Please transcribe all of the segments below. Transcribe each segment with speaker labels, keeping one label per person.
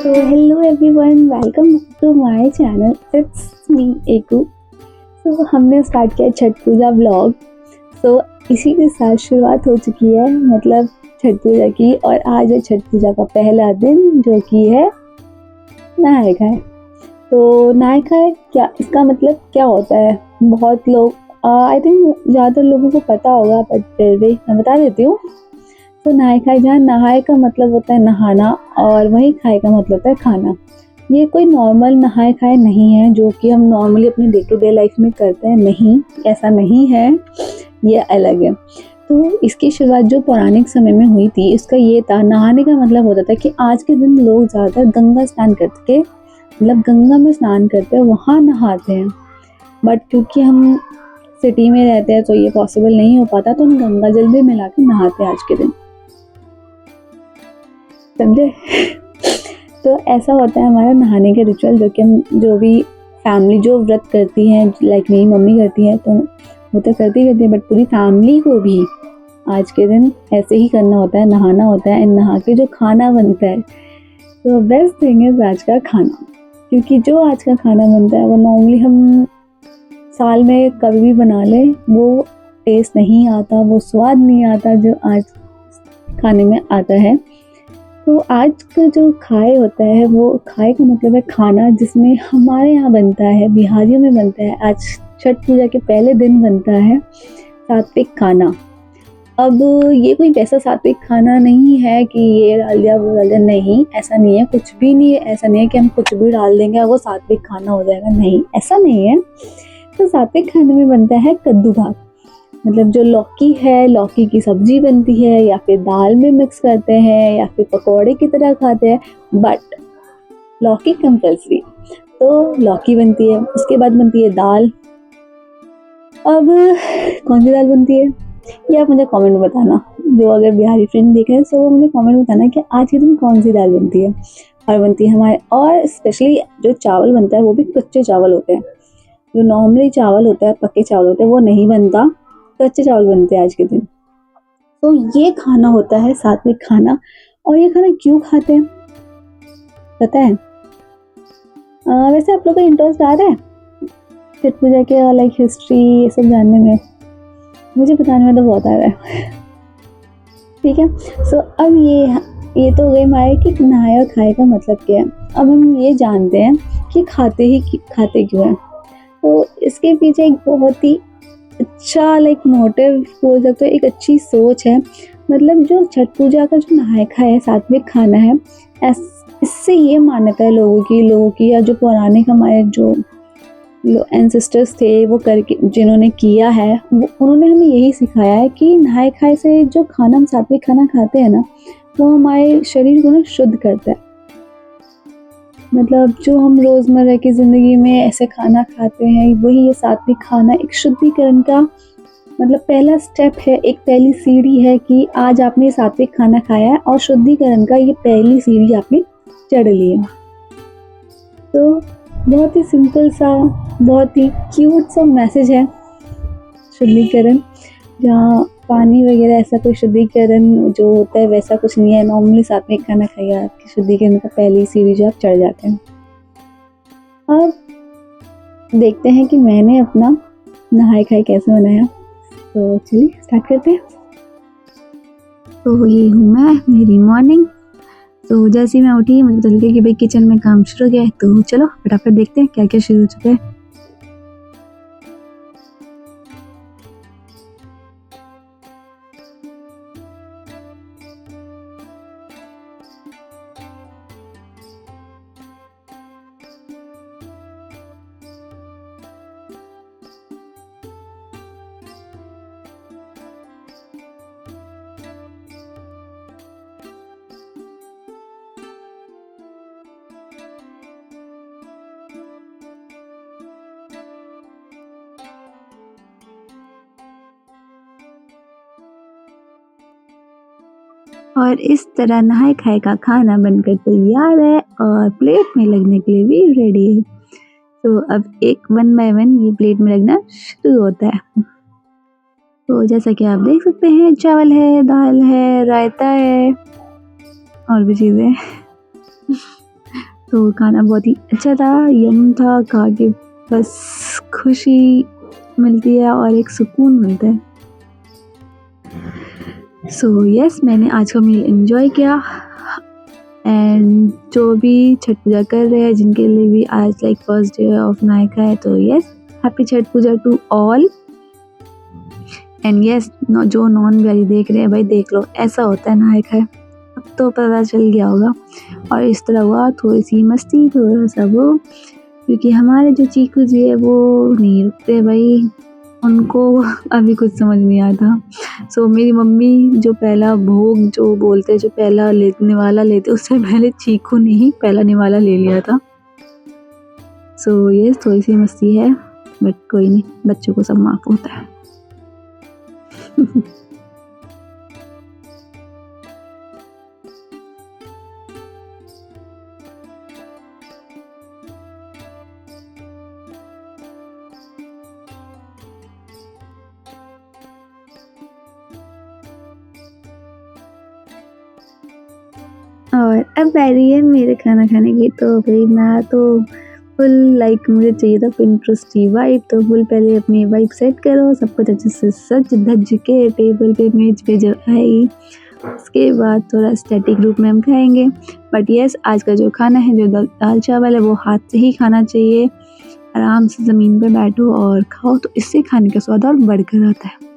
Speaker 1: So hello everyone, welcome back to my channel. It's me Eku. So हमने start किया छठ पूजा vlog. So इसी के साथ शुरुआत हो चुकी है मतलब छठ पूजा की. और आज है छठ पूजा का पहला दिन जो कि है नहाय खाए. तो नहाय खाए क्या इसका मतलब क्या होता है? बहुत लोग आई थिंक ज़्यादातर लोगों को पता होगा, बट फिर भी मैं बता देती हूँ. तो नहाय खाए, जहाँ नहाए का मतलब होता है नहाना और वहीं खाए का मतलब होता है खाना. ये कोई नॉर्मल नहाए खाए नहीं है जो कि हम नॉर्मली अपनी डे टू डे लाइफ में करते हैं. नहीं, ऐसा नहीं है, ये अलग है. तो इसकी शुरुआत जो पौराणिक समय में हुई थी, इसका ये था, नहाने का मतलब होता था कि आज के दिन लोग ज़्यादातर गंगा स्नान करके मतलब गंगा में स्नान करते हैं, वहाँ नहाते हैं. बट क्योंकि हम सिटी में रहते हैं तो ये पॉसिबल नहीं हो पाता, तो हम गंगा जल में मिला के नहाते हैं आज के दिन. समझे? तो ऐसा होता है हमारा नहाने के रिचुअल, जो कि हम जो भी फैमिली जो व्रत करती है, लाइक मेरी मम्मी करती है, तो वो तो करती है, बट पूरी फैमिली को भी आज के दिन ऐसे ही करना होता है, नहाना होता है. एंड नहा के जो खाना बनता है, तो बेस्ट थिंग इज आज का खाना. क्योंकि जो आज का खाना बनता है वो नॉर्मली हम साल में कभी भी बना लें, वो टेस्ट नहीं आता, वो स्वाद नहीं आता जो आज खाने में आता है. तो आज का जो खाए होता है, वो खाए का मतलब है खाना, जिसमें हमारे यहाँ बनता है, बिहारियों में बनता है, आज छठ पूजा के पहले दिन बनता है सात्विक खाना. अब ये कोई वैसा सात्विक खाना नहीं है कि ये डाल दिया वो डाल दिया, नहीं, ऐसा नहीं है, कुछ भी नहीं है. ऐसा नहीं है कि हम कुछ भी डाल देंगे और वो सात्विक खाना हो जाएगा, नहीं, ऐसा नहीं है. तो सात्विक खाने में बनता है कद्दू भात, मतलब जो लौकी है, लौकी की सब्जी बनती है, या फिर दाल में मिक्स करते हैं, या फिर पकौड़े की तरह खाते हैं, बट लौकी कंपल्सरी. तो लौकी बनती है, उसके बाद बनती है दाल. अब कौन सी दाल बनती है ये आप मुझे कमेंट में बताना. जो अगर बिहारी फ्रेंड देख रहे हैं तो वो मुझे कमेंट में बताना कि आज के दिन कौन सी दाल बनती है. और बनती है हमारे, और स्पेशली जो चावल बनता है वो भी कच्चे चावल होते हैं. जो नॉर्मली चावल होता है, पक्के चावल होते हैं, वो नहीं बनता, कच्चे चावल बनते हैं आज के दिन. तो ये खाना होता है सात्विक खाना. और ये खाना क्यों खाते हैं पता है? वैसे आप लोग का इंटरेस्ट आ रहा है छठ पूजा के लाइक हिस्ट्री ये सब जानने में? मुझे बताने में तो बहुत आ रहा है. ठीक है. सो अब ये तो हो गई हमारे कि नहाए और खाए का मतलब क्या है. अब हम ये जानते हैं कि खाते क्यों हैं. तो इसके पीछे एक बहुत ही अच्छा लाइक मोटिव बोल सकते हो, एक अच्छी सोच है. मतलब जो छठ पूजा का जो नहाय खाए सात्विक खाना है, इससे ये मान्यता है लोगों की या जो पौराणिक हमारे जो एंसेस्टर्स थे वो करके जिन्होंने किया है, वो उन्होंने हमें यही सिखाया है कि नहाय खाए से जो खाना हम सात्विक खाना खाते हैं ना, वो हमारे शरीर को ना शुद्ध करता है. मतलब जो हम रोज़मर्रा की ज़िंदगी में ऐसे खाना खाते हैं, वही ये सात्विक खाना एक शुद्धिकरण का मतलब पहला स्टेप है, एक पहली सीढ़ी है कि आज आपने सात्विक खाना खाया है और शुद्धिकरण का ये पहली सीढ़ी आपने चढ़ ली है. तो बहुत ही सिंपल सा, बहुत ही क्यूट सा मैसेज है शुद्धिकरण, जहाँ पानी वगैरह ऐसा कोई शुद्धिकरण जो होता है वैसा कुछ नहीं है. नॉर्मली सात्विक खाना खाइए, आपकी शुद्धिकरण का पहली सीढ़ी जो आप चढ़ जाते हैं. अब देखते हैं कि मैंने अपना नहाए खाए कैसे बनाया. तो चलिए स्टार्ट करते हैं. तो ये हूँ मैं, मेरी मॉर्निंग. तो जैसे ही मैं उठी मुझे पता चल गया कि भाई किचन में काम शुरू हो गया है. तो चलो फटाफट देखते हैं क्या क्या शुरू हो चुका है. और इस तरह नहाए खाए का खाना बनकर तैयार है और प्लेट में लगने के लिए भी रेडी है. तो अब एक 1 बाय 1 ये प्लेट में लगना शुरू होता है. तो जैसा कि आप देख सकते हैं, चावल है, दाल है, रायता है और भी चीज़ें. तो खाना बहुत ही अच्छा था, यम था, खा के बस खुशी मिलती है और एक सुकून मिलता है। सो यस, मैंने आज का मील एंजॉय किया। एंड जो भी छठ पूजा कर रहे हैं, जिनके लिए भी आज लाइक फर्स्ट डे ऑफ नायका है, तो yes, happy Chhath Puja to all. And yes, जो नॉन वेज देख रहे हैं भाई, देख लो, ऐसा होता है नायका है। अब तो पता चल गया होगा। और इस तरह हुआ, थोड़ी सी मस्ती, थोड़ा सा वो, क्योंकि हमारे जो चीकू जी है वो नहीं रुकते भाई, उनको अभी कुछ समझ नहीं आता। सो मेरी मम्मी जो पहला भोग जो बोलते, जो पहला निवाला लेते, उससे पहले चीकू ने ही पहला निवाला ले लिया था। सो ये थोड़ी सी मस्ती है, बट कोई नहीं, बच्चों को सब माफ होता है। और अब बारी है मेरे खाना खाने की। तो भाई मैं तो फुल लाइक मुझे चाहिए था पिंटरेस्टी वाइब, तो फुल पहले अपनी वाइब सेट करो, सब कुछ अच्छे से सज धज के टेबल पे मेज पे जब आई, उसके बाद थोड़ा स्टैटिक रूप में हम खाएंगे। बट यस, आज का जो खाना है, जो दाल चावल है, वो हाथ से ही खाना चाहिए। आराम से ज़मीन पे बैठो और खाओ, तो इससे खाने का स्वाद और बढ़कर आता है।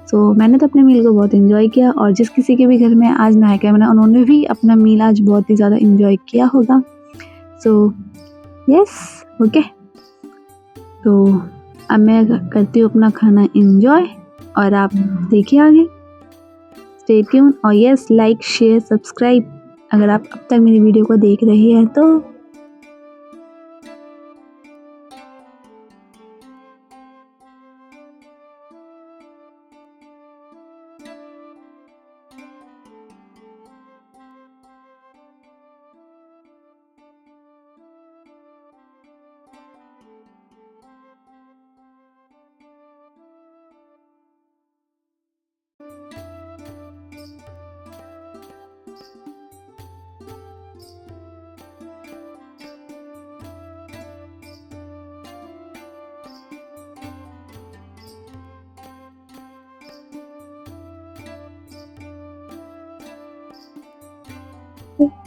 Speaker 1: सो मैंने तो अपने मील को बहुत इन्जॉय किया, और जिस किसी के भी घर में आज नायका बना, उन्होंने भी अपना मील आज बहुत ही ज़्यादा इन्जॉय किया होगा। सो यस, ओके, तो अब मैं करती हूँ अपना खाना इन्जॉय, और आप देखिए आगे, स्टे ट्यून। और यस, लाइक शेयर सब्सक्राइब अगर आप अब तक मेरी वीडियो को देख रहे हैं तो।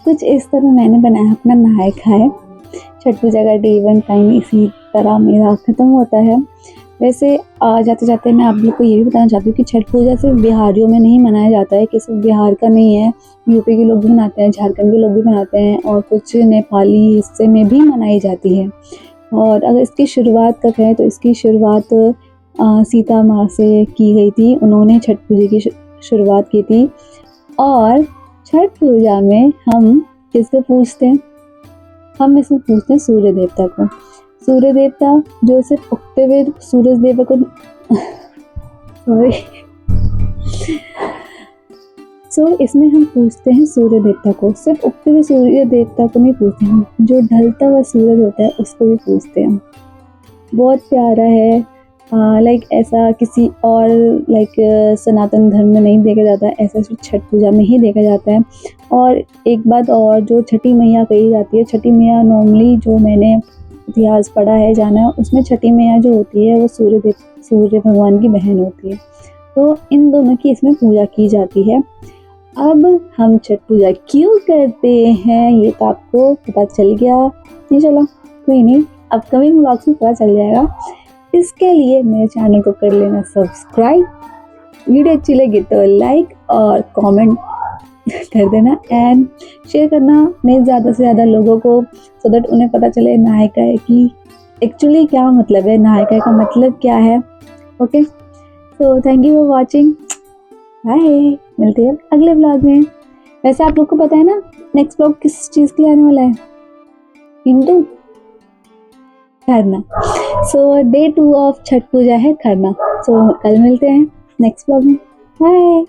Speaker 1: कुछ इस तरह मैंने बनाया अपना नायका है। छठ पूजा का डे 1 टाइम इसी तरह मेरा ख़त्म होता है। वैसे जाते जाते मैं आप लोग को ये भी बताना चाहती हूँ कि छठ पूजा सिर्फ बिहारियों में नहीं मनाया जाता है, कि सिर्फ बिहार का नहीं है, यूपी के लोग भी मनाते हैं, झारखंड के लोग भी मनाते हैं, और कुछ नेपाली हिस्से में भी मनाई जाती है। और अगर इसकी शुरुआत कब है, तो इसकी शुरुआत सीता माँ से की गई थी। उन्होंने छठ पूजा की शुरुआत की थी। और छठ पूजा में हम किसको पूजते हैं? हम इसमें पूजते हैं सूर्य देवता को। सूर्य देवता जो सिर्फ उगते हुए सूरज देवता को इसमें हम पूजते हैं सूर्य देवता को। सिर्फ उगते हुए सूर्य देवता को नहीं पूजते हम, जो ढलता हुआ सूरज होता है उसको भी पूजते हैं। बहुत प्यारा है। लाइक ऐसा किसी और लाइक सनातन धर्म में नहीं देखा जाता है, ऐसा सिर्फ छठ पूजा में ही देखा जाता है। और एक बात और, जो छठी मैया कही जाती है, छठी मैया नॉर्मली जो मैंने इतिहास पढ़ा है, जाना है, उसमें छठी मैया जो होती है वो सूर्य भगवान की बहन होती है। तो इन दोनों की इसमें पूजा की जाती है। अब हम छठ पूजा क्यों करते हैं ये तो आपको पता चल गया, नहीं चला कोई नहीं, अपकमिंग व्लॉग्स में पता चल जाएगा। इसके लिए मेरे चैनल को कर लेना सब्सक्राइब, वीडियो अच्छी लगी तो लाइक और कमेंट कर देना, एंड शेयर करना नहीं ज़्यादा से ज़्यादा लोगों को, सो दैट उन्हें पता चले नायका की एक्चुअली क्या मतलब है, नायका का मतलब क्या है। Okay, so thank you for watching, bye, मिलते हैं अगले व्लॉग में। वैसे आप लोग को पता है ना नेक्स्ट व्लॉग किस चीज़ के लिए आने वाला है? हिंदू खरना। सो डे 2 ऑफ छठ पूजा है खरना। सो कल मिलते हैं नेक्स्ट व्लॉग में, बाय।